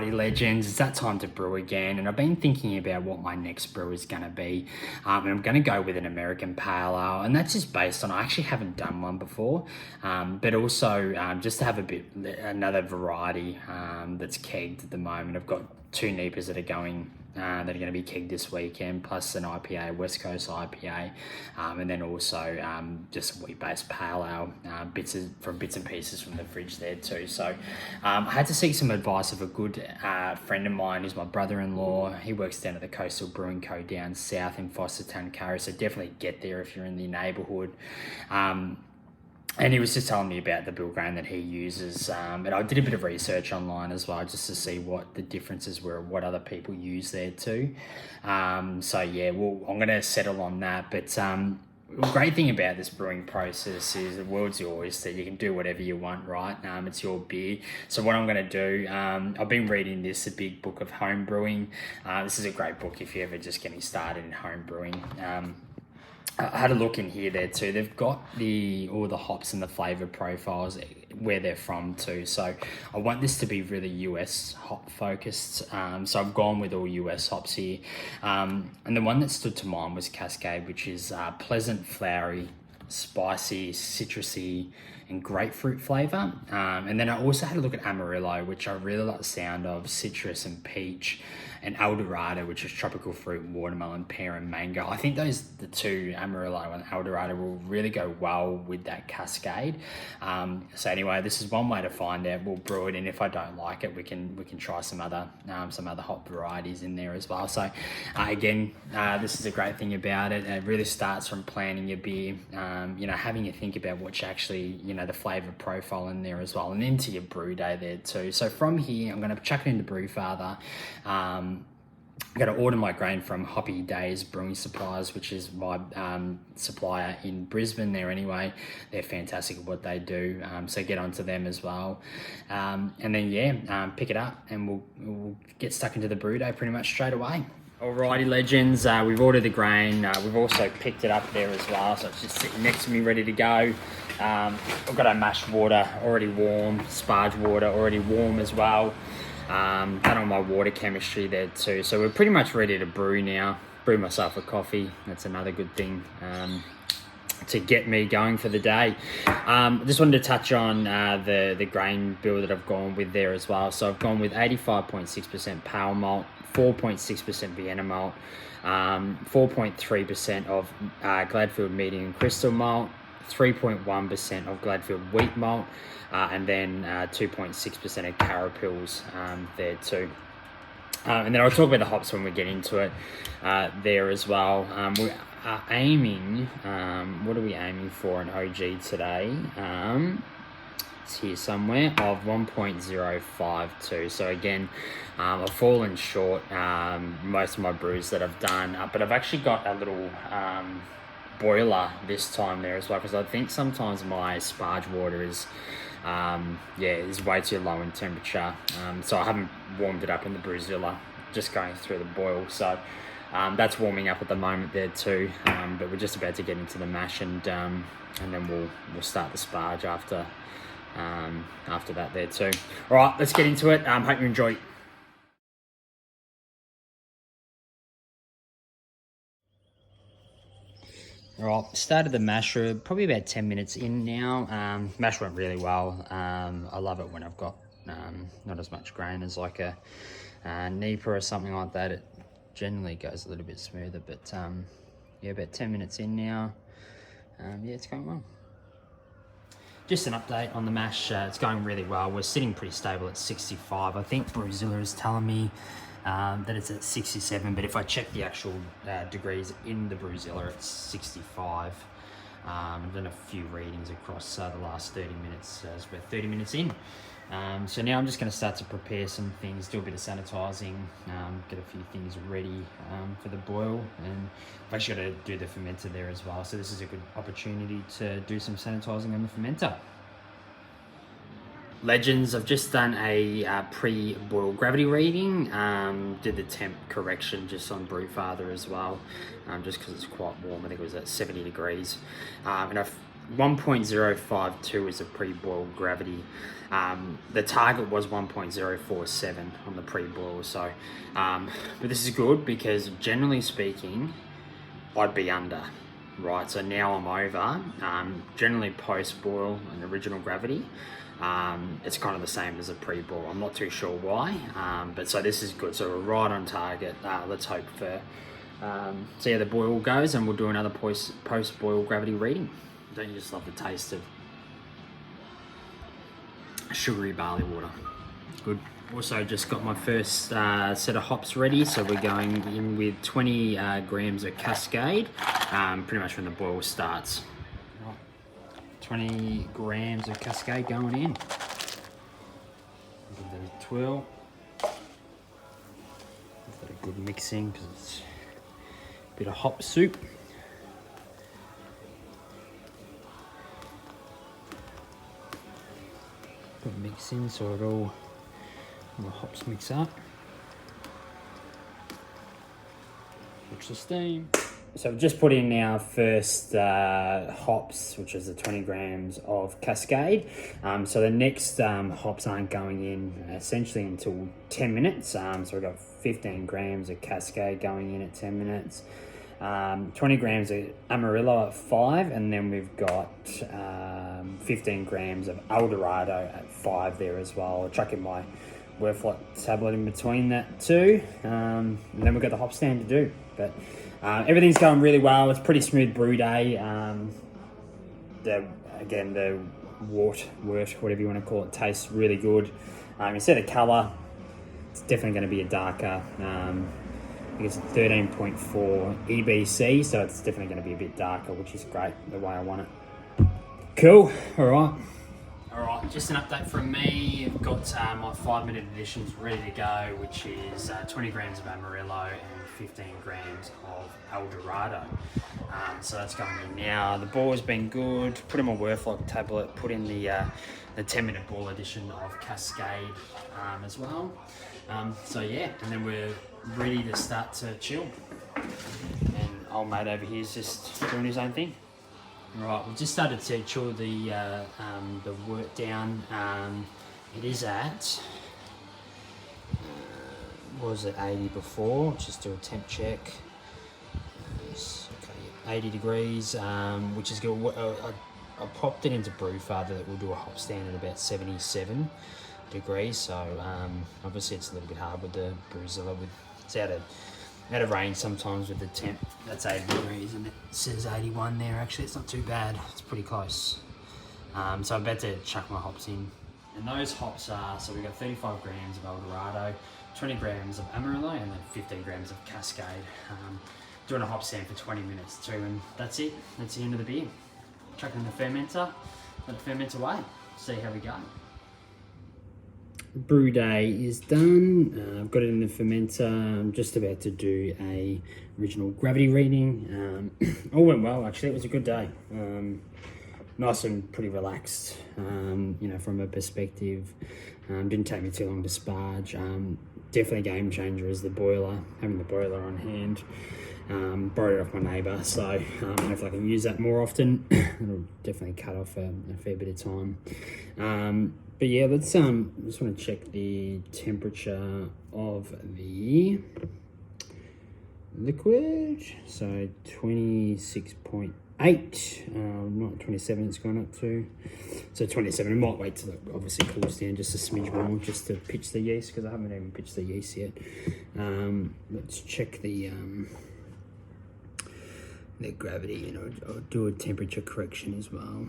Alrighty legends, it's that time to brew again, and I've been thinking about what my next brew is going to be, and I'm going to go with an American Pale Ale, and that's just based on, I actually haven't done one before, but also just to have another variety that's kegged at the moment. I've got two NEPAs that are going to be kegged this weekend, plus an IPA, West Coast IPA, and then also just a wheat-based pale ale, bits and pieces from the fridge there too. So I had to seek some advice of a good friend of mine who's my brother-in-law. He works down at the Coastal Brewing Co. down south in Fostertown, Carra, so definitely get there if you're in the neighbourhood. And he was just telling me about the bill grain that he uses. And I did a bit of research online as well, just to see what the differences were, what other people use there too. So yeah, well, I'm going to settle on that. But the great thing about this brewing process is the world's your oyster. You can do whatever you want, right? It's your beer. So what I'm going to do, I've been reading this, A Big Book of Home Brewing. This is a great book if you're ever just getting started in home brewing. I had a look in here there too. They've got all the hops and the flavour profiles where they're from too. So I want this to be really US hop focused. So I've gone with all US hops here. And the one that stood to mind was Cascade, which is pleasant, flowery, spicy, citrusy, and grapefruit flavour. And then I also had a look at Amarillo, which I really like the sound of, citrus and peach, and El Dorado, which is tropical fruit, watermelon, pear, and mango. I think the two, Amarillo and El Dorado, will really go well with that Cascade. So anyway, this is one way to find out. We'll brew it, and if I don't like it, we can try some other hop varieties in there as well. So again, this is a great thing about it. It really starts from planning your beer, having you think about what's actually, the flavour profile in there as well, and into your brew day there too. So from here, I'm going to chuck it into Brewfather. I'm going to order my grain from Hoppy Days Brewing Supplies, which is my supplier in Brisbane there anyway. They're fantastic at what they do, so get onto them as well. And then, pick it up and we'll get stuck into the brew day pretty much straight away. Alrighty legends, we've ordered the grain. We've also picked it up there as well, so it's just sitting next to me ready to go. I've got our mashed water already warm, sparge water already warm as well. Done on my water chemistry there too, so we're pretty much ready to brew now. Brew myself a coffee, that's another good thing to get me going for the day. Just wanted to touch on the grain bill that I've gone with there as well. So I've gone with 85.6% pale malt, 4.6% Vienna malt, 4.3% of Gladfield medium and crystal malt, 3.1% of Gladfield wheat malt, and then 2.6% of Carapils there too. And then I'll talk about the hops when we get into it there as well. We are aiming, what are we aiming for in OG today? It's here somewhere, of 1.052. So again, I've fallen short most of my brews that I've done, but I've actually got a little boiler this time there as well, because I think sometimes my sparge water is way too low in temperature, so I haven't warmed it up in the Brewzilla, just going through the boil. So that's warming up at the moment there too, but we're just about to get into the mash, and then we'll start the sparge after that there too. All right, let's get into it. Hope you enjoy. All right, started the masher probably about 10 minutes in now. Mash went really well. I love it when I've got not as much grain as like a NEPA or something like that. It generally goes a little bit smoother, but about 10 minutes in now. It's going well. Just an update on the mash. It's going really well. We're sitting pretty stable at 65. I think Brewzilla is telling me that it's at 67, but if I check the actual degrees in the Brewzilla, it's 65. I've done a few readings across the last 30 minutes. It's about 30 minutes in. So now I'm just going to start to prepare some things, do a bit of sanitizing, get a few things ready for the boil, and I've actually got to do the fermenter there as well. So this is a good opportunity to do some sanitizing on the fermenter. Legends, I've just done a pre-boil gravity reading, did the temp correction just on Brewfather as well, just because it's quite warm. I think it was at 70 degrees, and I've 1.052 is a pre-boil gravity. The target was 1.047 on the pre-boil. So, but this is good because generally speaking, I'd be under, right? So now I'm over. Generally post-boil and original gravity, it's kind of the same as a pre-boil. I'm not too sure why, but so this is good. So we're right on target. Let's hope for see how the boil goes, and we'll do another post-boil gravity reading. Don't you just love the taste of sugary barley water? Good. Also just got my first set of hops ready, so we're going in with 20 grams of Cascade, pretty much when the boil starts. 20 grams of Cascade going in. Give that a twirl. Give that a good mixing because it's a bit of hop soup. Good mix in so it all the hops mix up. Watch the steam. So we've just put in our first hops, which is the 20 grams of Cascade. So the next hops aren't going in essentially until 10 minutes. So we've got 15 grams of Cascade going in at 10 minutes. 20 grams of Amarillo at 5, and then we've got 15 grams of Eldorado at 5 there as well. I'll chuck in my Worthlight tablet in between that too, and then we've got the hop stand to do. But everything's going really well. It's a pretty smooth brew day. The wort, whatever you want to call it, tastes really good. You see the colour, it's definitely going to be a darker. I think it's 13.4 EBC, so it's definitely going to be a bit darker, which is great, the way I want it. Cool, all right, just an update from me. I've got my 5-minute additions ready to go, which is 20 grams of Amarillo and 15 grams of Eldorado. So that's going in now. The boil's been good. Put in my Worthlight tablet, put in the 10-minute boil edition of Cascade as well. So yeah, and then we're ready to start to chill. And old mate over here is just doing his own thing. Right, we've just started to chill the wort down. It is at, what was it, 80 before? Just do a temp check. Okay, 80 degrees, which is good. I popped it into Brewzilla that we'll do a hop stand at about 77 degrees. So obviously it's a little bit hard with the Brewzilla. It's out of range sometimes with the temp. That's 80 degrees and it says 81 there. Actually, it's not too bad. It's pretty close. So I'm about to chuck my hops in. And those hops are, so we've got 35 grams of Eldorado, 20 grams of Amarillo, and then 15 grams of Cascade. Doing a hop stand for 20 minutes too, and that's it. That's the end of the beer. Chuck it in the fermenter, let it ferment away, see how we go. Brew day is done. I've got it in the fermenter. I'm just about to do a original gravity reading. All went well actually. It was a good day. Nice and pretty relaxed. From a perspective. Didn't take me too long to sparge. Definitely a game changer is the boiler. Having the boiler on hand. Borrowed it off my neighbour, so hopefully I can use that more often. It'll definitely cut off a fair bit of time. But yeah, let's just want to check the temperature of the liquid. So 26.8, not 27 it's gone up to. So 27, I might wait till it obviously cools down just a smidge more just to pitch the yeast, because I haven't even pitched the yeast yet. Let's check the gravity, and I'll do a temperature correction as well.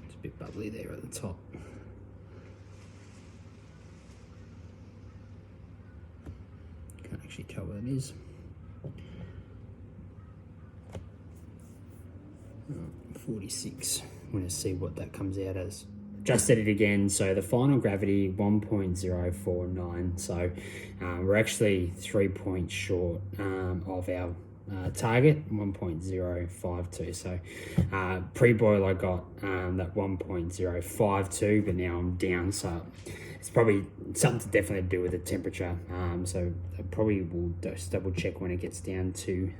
It's a bit bubbly there at the top. Can't actually tell what it is. 46. I'm going to see what that comes out as. Just did it again, so the final gravity 1.049, so we're actually 3 points short of our target 1.052. So pre-boil I got that 1.052, but now I'm down, so it's probably something to definitely do with the temperature. So I probably will just double check when it gets down to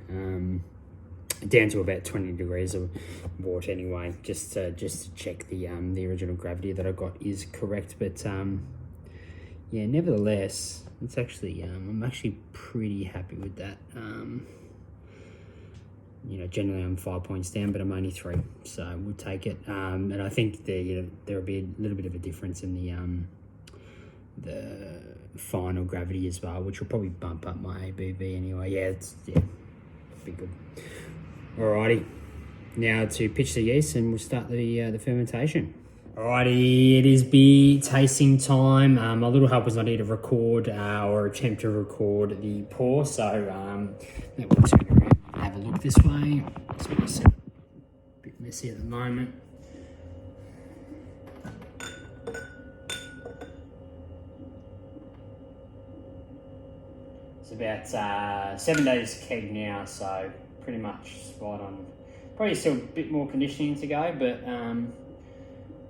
down to about 20 degrees of water anyway, just to check the original gravity that I got is correct. But yeah, nevertheless, it's actually I'm actually pretty happy with that. You know, generally I'm 5 points down, but I'm only 3, so we'll take it. And I think there'll be a little bit of a difference in the final gravity as well, which will probably bump up my ABV anyway. Yeah, be good. Alrighty, now to pitch the yeast and we'll start the fermentation. Alrighty, it is beer tasting time. My little help was not here to record or attempt to record the pour, so that will turn around and have a look this way. It's a bit messy at the moment. It's about 7 days keg now, so pretty much spot on. Probably still a bit more conditioning to go, but I'm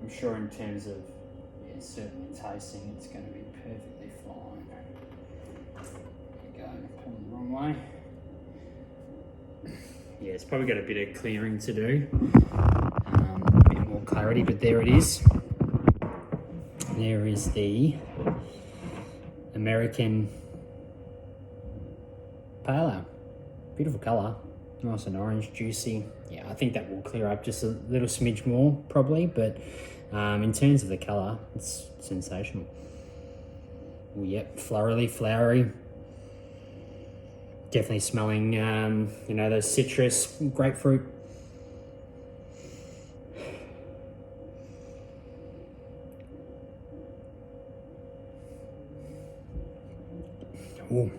sure in terms of certainly tasting, it's going to be perfectly fine. There you go, pulling the wrong way. Yeah, it's probably got a bit of clearing to do, a bit more clarity, but there it is. There is the American Pale Ale. Beautiful colour. Nice and orange, juicy. Yeah, I think that will clear up just a little smidge more probably, but in terms of the colour, it's sensational. Oh, yep, florally, flowery. Definitely smelling, you know, those citrus, grapefruit. Oh,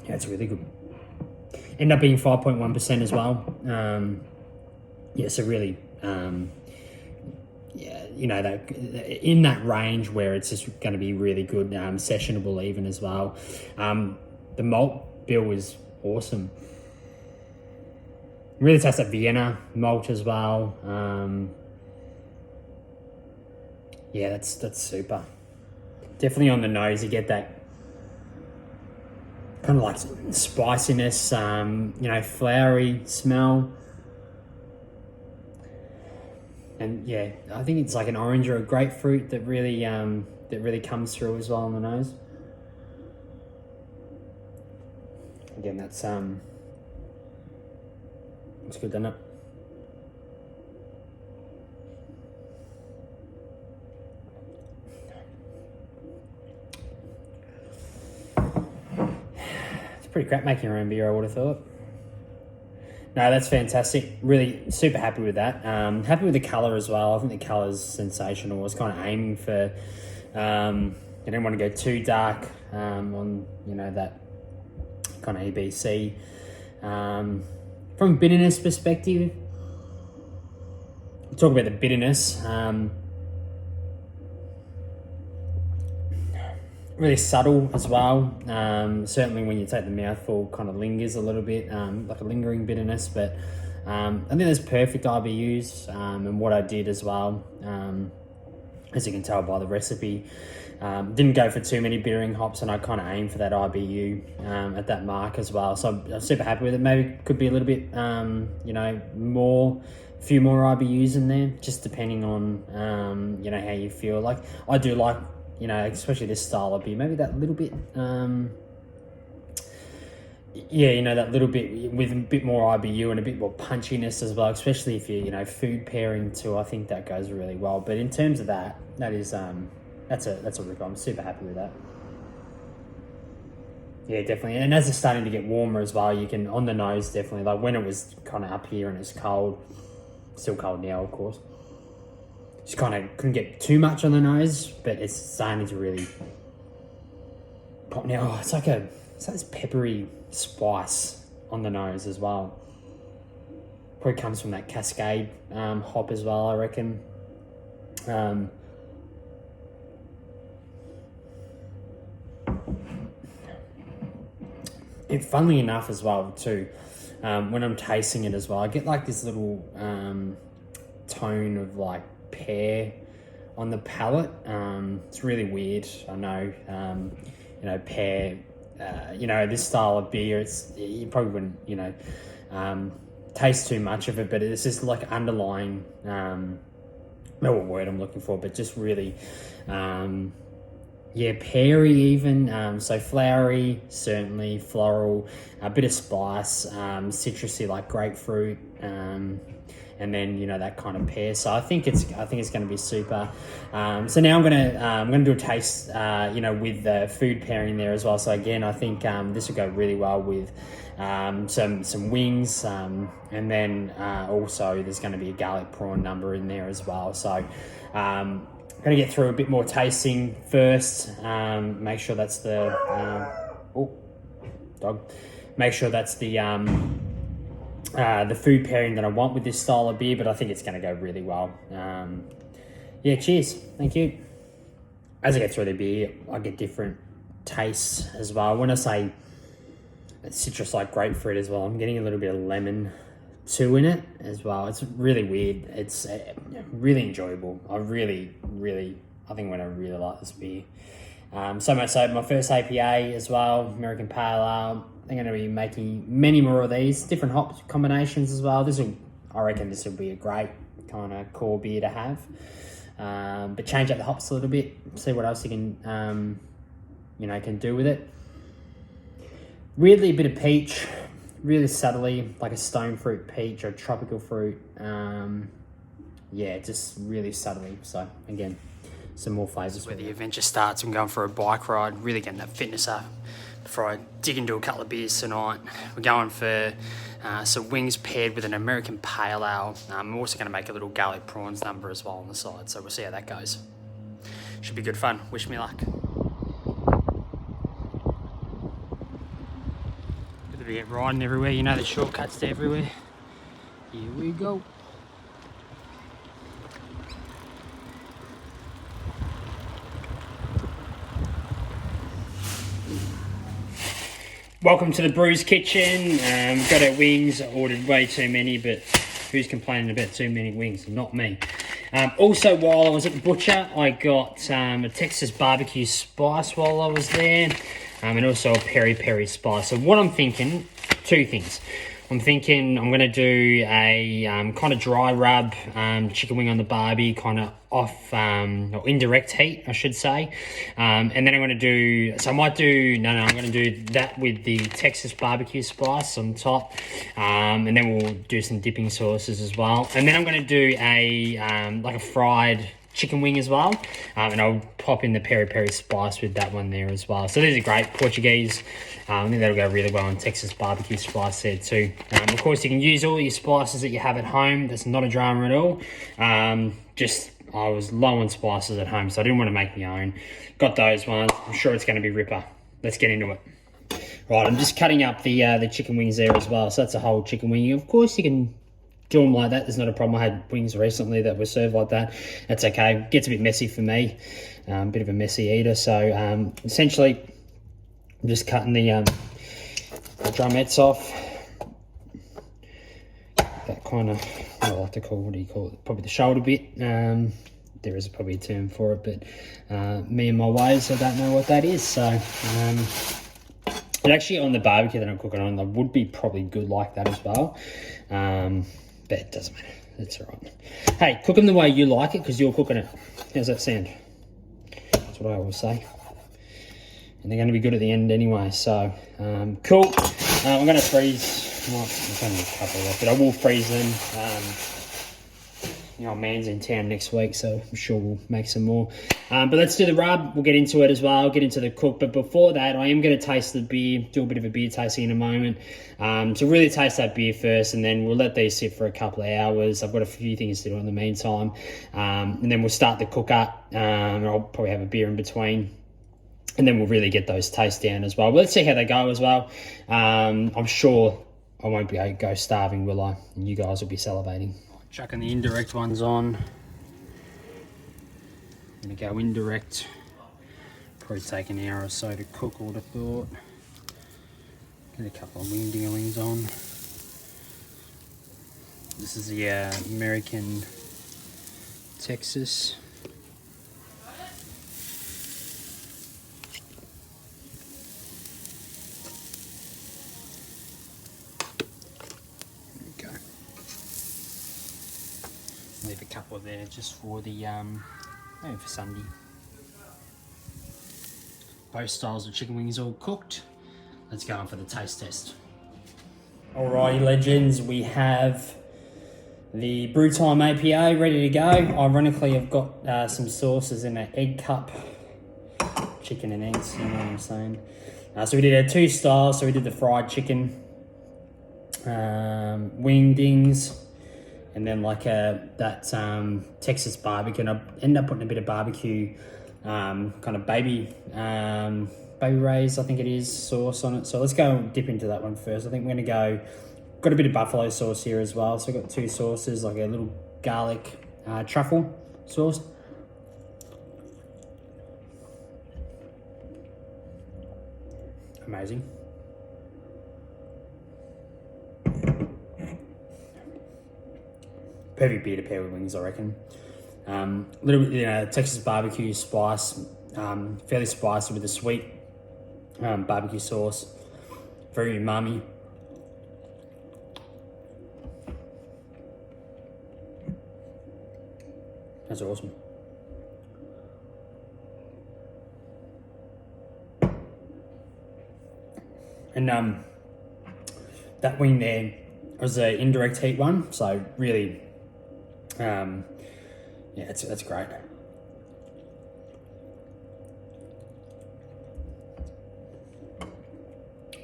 yeah, it's really good. End up being 5.1% as well. Yeah, so really, yeah, you know, that in that range where it's just going to be really good, sessionable even as well. The malt bill was awesome. Really tastes like Vienna malt as well. Yeah, that's super. Definitely on the nose, you get that kind of like spiciness, you know, flowery smell. And yeah, I think it's like an orange or a grapefruit that really comes through as well on the nose. Again, that's good, doesn't it? Pretty crap making your own beer, I would have thought. No, that's fantastic. Really super happy with that. Happy with the colour as well. I think the colour's sensational. I was kind of aiming for, I didn't want to go too dark on, you know, that kind of EBC. From a bitterness perspective, we'll talk about the bitterness. Really subtle as well. Certainly when you take the mouthful, kind of lingers a little bit, like a lingering bitterness. But I think there's perfect IBUs, and what I did as well, as you can tell by the recipe, didn't go for too many bittering hops, and I kind of aimed for that IBU at that mark as well. So I'm super happy with it. Maybe could be a little bit, you know, a few more IBUs in there, just depending on, you know, how you feel. Like I do like, you know, especially this style of beer, maybe that little bit, yeah, you know, that little bit with a bit more IBU and a bit more punchiness as well, especially if you're, you know, food pairing too. I think that goes really well. But in terms of that is, that's a rip. I'm super happy with that. Yeah, definitely. And as it's starting to get warmer as well, you can, on the nose, definitely, like when it was kind of up here and it's cold, still cold now, of course. Just kind of couldn't get too much on the nose, but it's starting to really pop now. Oh, it's like this peppery spice on the nose as well. Probably comes from that Cascade hop as well, I reckon. And funnily enough as well too, when I'm tasting it as well, I get like this little tone of like pear on the palate. It's really weird, I know. You know, pear, you know, this style of beer, you probably wouldn't, you know, taste too much of it, but it's just like underlying, I don't know what word I'm looking for, but just really, yeah, peary even, so flowery, certainly, floral, a bit of spice, citrusy like grapefruit, and then, you know, that kind of pear. So I think it's going to be super. So now I'm gonna do a taste, you know, with the food pairing there as well. So again, I think this will go really well with some wings, and then also there's going to be a garlic prawn number in there as well. So I'm gonna get through a bit more tasting first. Make sure that's the dog. Make sure that's the food pairing that I want with this style of beer, but I think it's going to go really well. Yeah, cheers. Thank you. As I get through the beer, I get different tastes as well. When I say citrus like grapefruit as well, I'm getting a little bit of lemon too in it as well. It's really weird. It's really enjoyable. I think I'm going to really like this beer. So much so, my first APA as well, American Pale Ale. I'm going to be making many more of these, different hop combinations as well. I reckon this will be a great kind of core beer to have. But change up the hops a little bit, see what else you can, you know, can do with it. Weirdly, a bit of peach, really subtly, like a stone fruit peach or tropical fruit. Yeah, just really subtly. So again, some more flavours. Where the adventure starts, I'm going for a bike ride, really getting that fitness up before I dig into a couple of beers tonight. We're going for some wings paired with an American Pale Ale. I'm also going to make a little garlic prawns number as well on the side, so we'll see how that goes. Should be good fun. Wish me luck. Bit of a riding everywhere, you know the shortcuts to everywhere. Here we go. Welcome to the Brew's kitchen. Got our wings. I ordered way too many, but who's complaining about too many wings? Not me. Also, while I was at the butcher, I got a Texas barbecue spice while I was there, and also a peri-peri spice. So what I'm thinking, two things. I'm thinking I'm going to do a kind of dry rub chicken wing on the barbie, kind of off, or indirect heat, I should say. And then I'm going to do, so I might do, I'm going to do that with the Texas barbecue spice on top. And then we'll do some dipping sauces as well. And then I'm going to do like a fried chicken wing as well, and I'll pop in the peri-peri spice with that one there as well. So these are great Portuguese. I think that'll go really well on Texas barbecue spice there too. Of course, you can use all your spices that you have at home. That's not a drama at all. I was low on spices at home, so I didn't want to make my own. Got those ones. I'm sure it's going to be ripper. Let's get into it. Right, I'm just cutting up the chicken wings there as well. So that's a whole chicken wing. Of course, you can do them like that. There's not a problem. I had wings recently that were served like that. That's okay. Gets a bit messy for me. Bit of a messy eater. So essentially, I'm just cutting the drumettes off. That kind of, I like to call, what do you call it? Probably the shoulder bit. There is probably a term for it, but me and my ways, I don't know what that is. So but actually on the barbecue that I'm cooking on, that would be probably good like that as well. But it doesn't matter. It's all right. Hey, cook them the way you like it because you're cooking it. How's that sound? That's what I always say. And they're going to be good at the end anyway. So, cool. I'm going to freeze. Well, there's only a couple left, but I will freeze them. You know, man's in town next week, so I'm sure we'll make some more. But let's do the rub. We'll get into it as well, get into the cook. But before that, I am going to taste the beer, do a bit of a beer tasting in a moment. To really taste that beer first, and then we'll let these sit for a couple of hours. I've got a few things to do in the meantime. And then we'll start the cook up. And I'll probably have a beer in between. And then we'll really get those tastes down as well. But let's see how they go as well. I'm sure I won't go starving, will I? And you guys will be salivating. Chucking the indirect ones on. I'm going to go indirect. Probably take an hour or so to cook, I would have thought. Get a couple of wing wings on. This is the American Texas. Leave a couple there just for the maybe for Sunday. Both styles of chicken wings all cooked. Let's go on for the taste test. Alrighty, legends, we have the Brew Time APA ready to go. Ironically, I've got some sauces in an egg cup. Chicken and eggs, you know what I'm saying. So we did our 2 styles. So we did the fried chicken, wingdings, and then like that Texas barbecue. And I ended up putting a bit of barbecue, kind of baby Ray's, I think it is, sauce on it. So let's go and dip into that one first. I think we're gonna got a bit of buffalo sauce here as well. So I've got 2 sauces, like a little garlic truffle sauce. Amazing. Perfect beer to pair with wings, I reckon. A little bit, Texas barbecue spice, fairly spicy with a sweet barbecue sauce. Very umami. That's awesome. And that wing there was an indirect heat one, so really, yeah, that's great.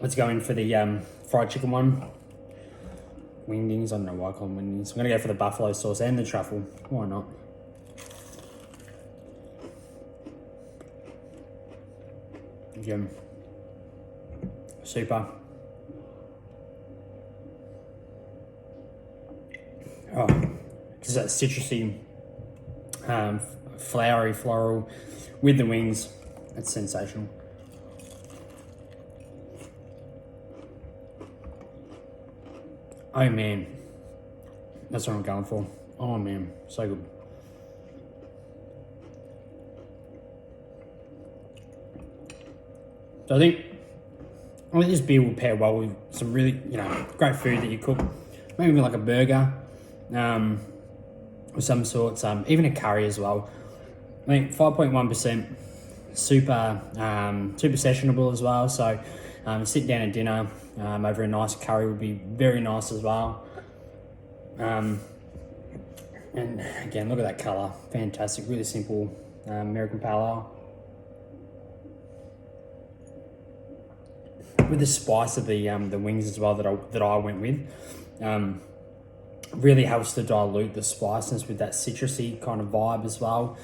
Let's go in for the fried chicken one. Wingdings, I don't know why I call them wingdings. I'm gonna go for the buffalo sauce and the truffle. Why not? Again, super. Oh, just that citrusy, flowery, floral with the wings. That's sensational. Oh man, that's what I'm going for. Oh man, so good. So I think this beer will pair well with some really, great food that you cook. Maybe with like a burger, of some sorts, even a curry as well. I think 5.1%, super sessionable as well. So sit down at dinner over a nice curry would be very nice as well. And again, look at that colour, fantastic, really simple American Pale Ale. With the spice of the wings as well that I went with, really helps to dilute the spiciness with that citrusy kind of vibe as well,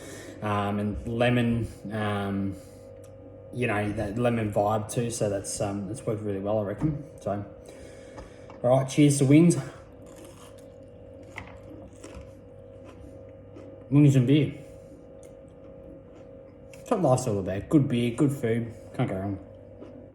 and lemon, that lemon vibe too. So that's worked really well, I reckon. So, all right, cheers to wings. Wings and beer. That's what life's all about. Good beer, good food. Can't go wrong.